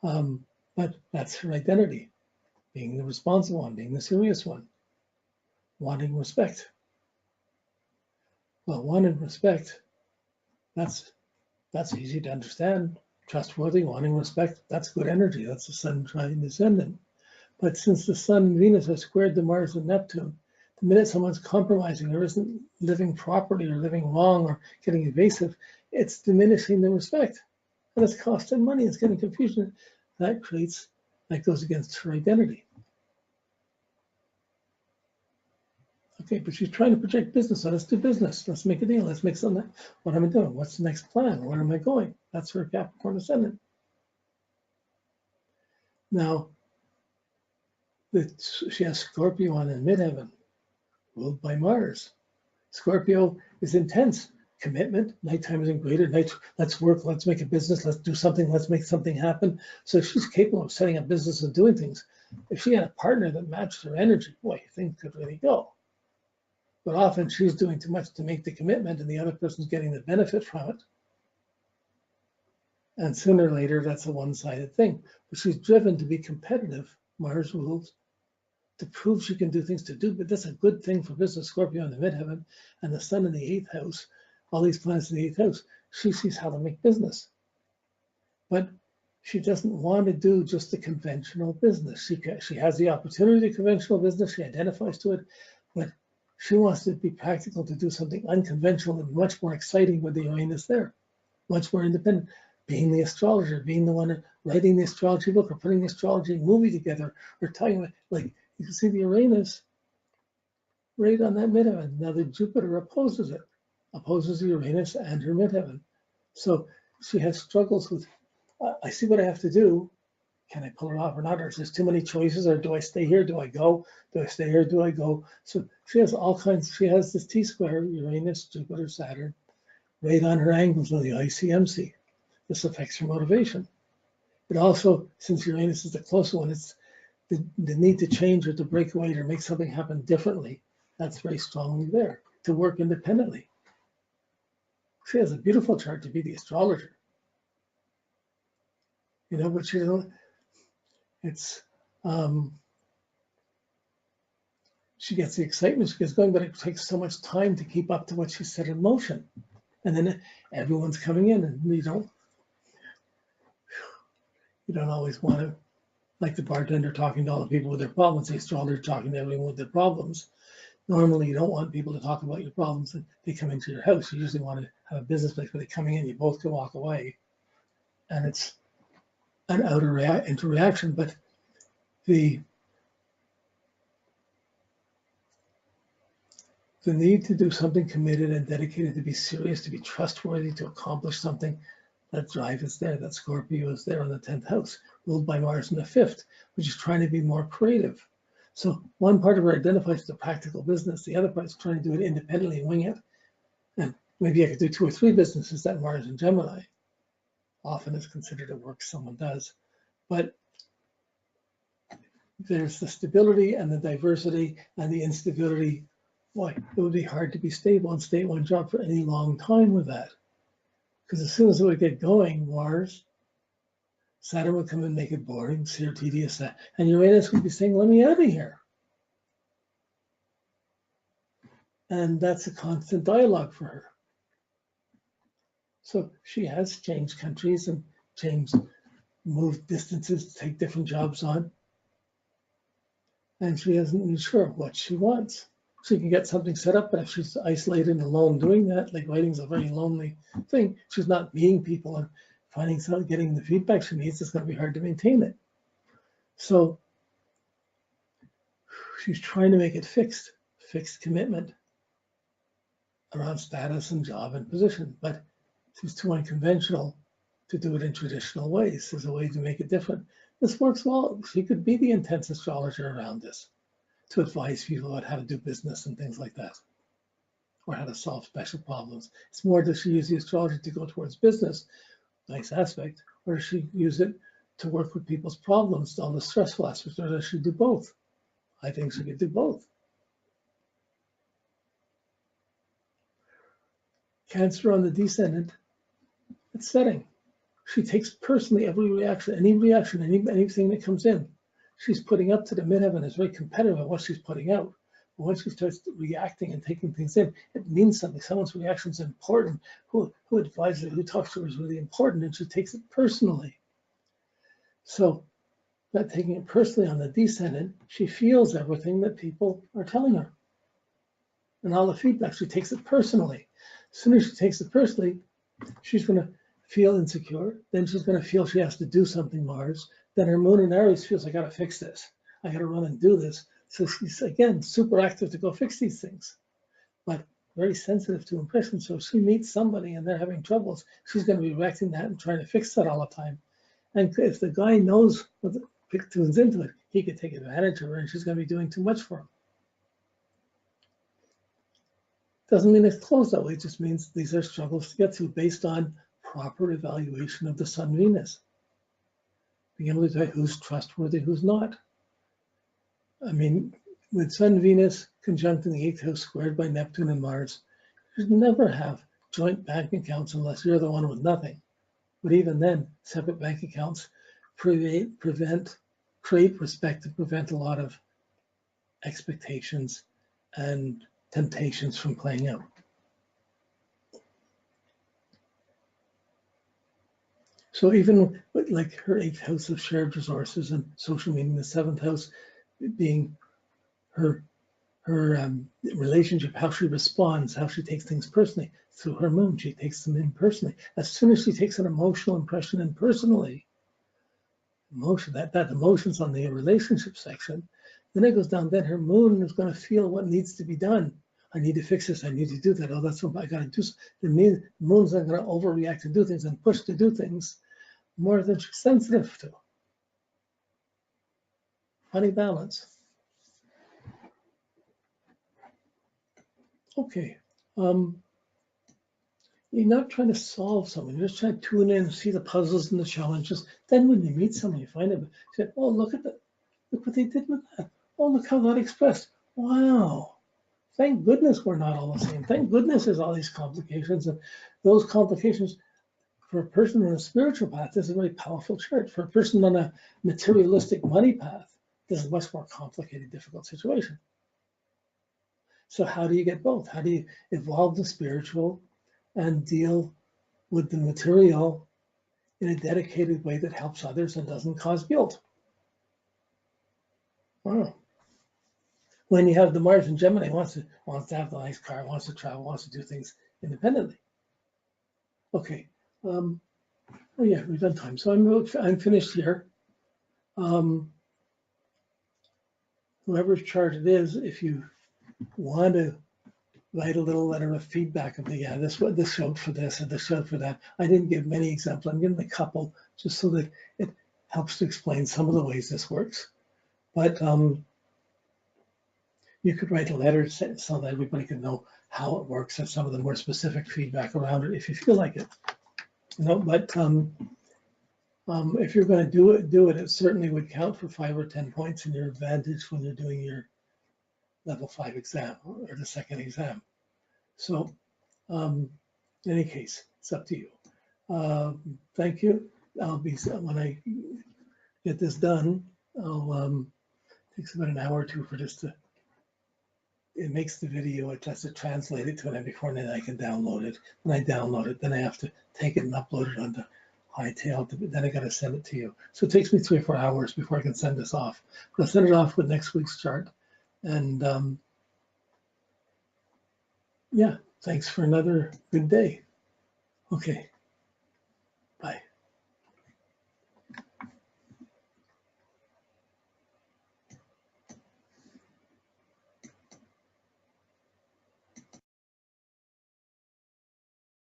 But that's her identity, being the responsible one, being the serious one, wanting respect. Well, wanting respect, that's easy to understand. Trustworthy, wanting respect, that's good energy. That's the sun trine descendant. But since the sun and Venus are squared to Mars and Neptune, the minute someone's compromising or isn't living properly or living wrong or getting evasive, it's diminishing the respect. And it's costing money, it's getting confusion. That goes against her identity. Okay, but she's trying to project business. So let's do business. Let's make a deal. Let's make something. What am I doing? What's the next plan? Where am I going? That's her Capricorn ascendant. Now, she has Scorpio on in midheaven, ruled by Mars. Scorpio is intense. Commitment. Nighttime is greater. Night, let's work. Let's make a business. Let's do something. Let's make something happen. So she's capable of setting up business and doing things. If she had a partner that matched her energy, boy, things could really go. But often she's doing too much to make the commitment and the other person's getting the benefit from it. And sooner or later, that's a one-sided thing. But she's driven to be competitive, Mars rules, to prove she can do things to do. But that's a good thing for business. Scorpio in the midheaven and the sun in the 8th house, all these planets in the 8th house, she sees how to make business. But she doesn't want to do just the conventional business. She has the opportunity to conventional business. She identifies to it, but she wants to be practical, to do something unconventional and much more exciting with the Uranus there, much more independent, being the astrologer, being the one writing the astrology book or putting the astrology movie together or talking about, like, you can see the Uranus right on that midheaven. Now the Jupiter opposes the Uranus and her midheaven. So she has struggles with, I see what I have to do. Can I pull it off or not? Or is there too many choices? Or do I stay here? Do I go? Do I stay here? Do I go? So she has all kinds. She has this T-square, Uranus, Jupiter, Saturn, right on her angles on the ICMC. This affects her motivation. It also, since Uranus is the close one, it's the need to change or to break away or make something happen differently. That's very strongly there, to work independently. She has a beautiful chart to be the astrologer. You know, but it's, she gets the excitement, she gets going, but it takes so much time to keep up to what she set in motion. And then everyone's coming in and you don't always want to, like the bartender talking to all the people with their problems, the astrologer talking to everyone with their problems. Normally you don't want people to talk about your problems and they come into your house. You usually want to have a business place where they're coming in, you both can walk away. And it's an outer interaction, but the need to do something committed and dedicated, to be serious, to be trustworthy, to accomplish something, that drive is there. That Scorpio is there in the 10th house, ruled by Mars in the 5th, which is trying to be more creative. So one part of her identifies the practical business. The other part is trying to do it independently and wing it. And maybe I could do 2 or 3 businesses, that Mars in Gemini. Often is considered a work someone does. But there's the stability and the diversity and the instability. Boy, it would be hard to be stable and stay at one job for any long time with that. Because as soon as it would get going, Mars, Saturn would come and make it boring, sheer tedious, and Uranus would be saying, let me out of here. And that's a constant dialogue for her. So she has changed countries and moved distances to take different jobs on. And she isn't even sure what she wants. She can get something set up, but if she's isolated and alone doing that, like writing's a very lonely thing, she's not meeting people and getting the feedback she needs, it's going to be hard to maintain it. So she's trying to make it fixed commitment around status and job and position, but she's too unconventional to do it in traditional ways. There's a way to make it different. This works well. She could be the intense astrologer around this, to advise people about how to do business and things like that, or how to solve special problems. It's more, does she use the astrology to go towards business, nice aspect, or does she use it to work with people's problems, all the stressful aspects, or does she do both? I think she could do both. Cancer on the descendant, it's setting. She takes personally every reaction, anything that comes in. She's putting up to the midheaven is very competitive at what she's putting out. But when she starts reacting and taking things in, it means something. Someone's reaction is important. Who advises her, who talks to her is really important, and she takes it personally. So, not taking it personally on the descendant, she feels everything that people are telling her. And all the feedback, she takes it personally. As soon as she takes it personally, she's going to feel insecure. Then she's going to feel she has to do something, Mars. Then her moon in Aries feels, I got to fix this. I got to run and do this. So she's, again, super active to go fix these things, but very sensitive to impressions. So if she meets somebody and they're having troubles, she's going to be reacting to that and trying to fix that all the time. And if the guy knows what tunes into it, he could take advantage of her, and she's going to be doing too much for him. Doesn't mean it's closed that way. It just means these are struggles to get through based on proper evaluation of the Sun Venus. Being able to decide who's trustworthy, who's not. I mean, with Sun Venus conjunct in the 8th house squared by Neptune and Mars, you should never have joint bank accounts unless you're the one with nothing. But even then, separate bank accounts create respect to prevent a lot of expectations and temptations from playing out. So even with like her 8th house of shared resources and social meaning, the 7th house being her relationship, how she responds, how she takes things personally. Through her moon, she takes them in personally. As soon as she takes an emotional impression in personally, that emotion's on the relationship section, then it goes down, then her moon is going to feel what needs to be done. I need to fix this, I need to do that. Oh, that's what I got to do. The moon's not going to overreact to do things and push to do things more than she's sensitive to. Funny balance. Okay. You're not trying to solve something. You're just trying to tune in and see the puzzles and the challenges. Then when you meet someone, you find it. You say, oh, look what they did with that. Oh, look how that expressed. Wow. Thank goodness we're not all the same. Thank goodness there's all these complications. And those complications, for a person on a spiritual path, this is a very powerful chart. For a person on a materialistic money path, this is a much more complicated, difficult situation. So how do you get both? How do you evolve the spiritual and deal with the material in a dedicated way that helps others and doesn't cause guilt? Wow. When you have the Mars in Gemini, wants to have the nice car, wants to travel, wants to do things independently. Okay. Oh yeah, we've done time. So I'm finished here. Whoever's chart it is, if you want to write a little letter of feedback of this showed for this and this showed for that. I didn't give many examples. I'm giving a couple just so that it helps to explain some of the ways this works. But you could write a letter so that everybody can know how it works and some of the more specific feedback around it if you feel like it. But if you're going to do it, it certainly would count for 5 or 10 points in your advantage when you're doing your level 5 exam or the second exam. So in any case, it's up to you. Thank you. When I get this done, it takes about an hour or two for this to, it makes the video, it has to translate it to an MP4 and then I can download it. When I download it, then I have to take it and upload it onto Hightail, then I got to send it to you. So it takes me 3 or 4 hours before I can send this off. But I'll send it off with next week's chart. And yeah, thanks for another good day. Okay.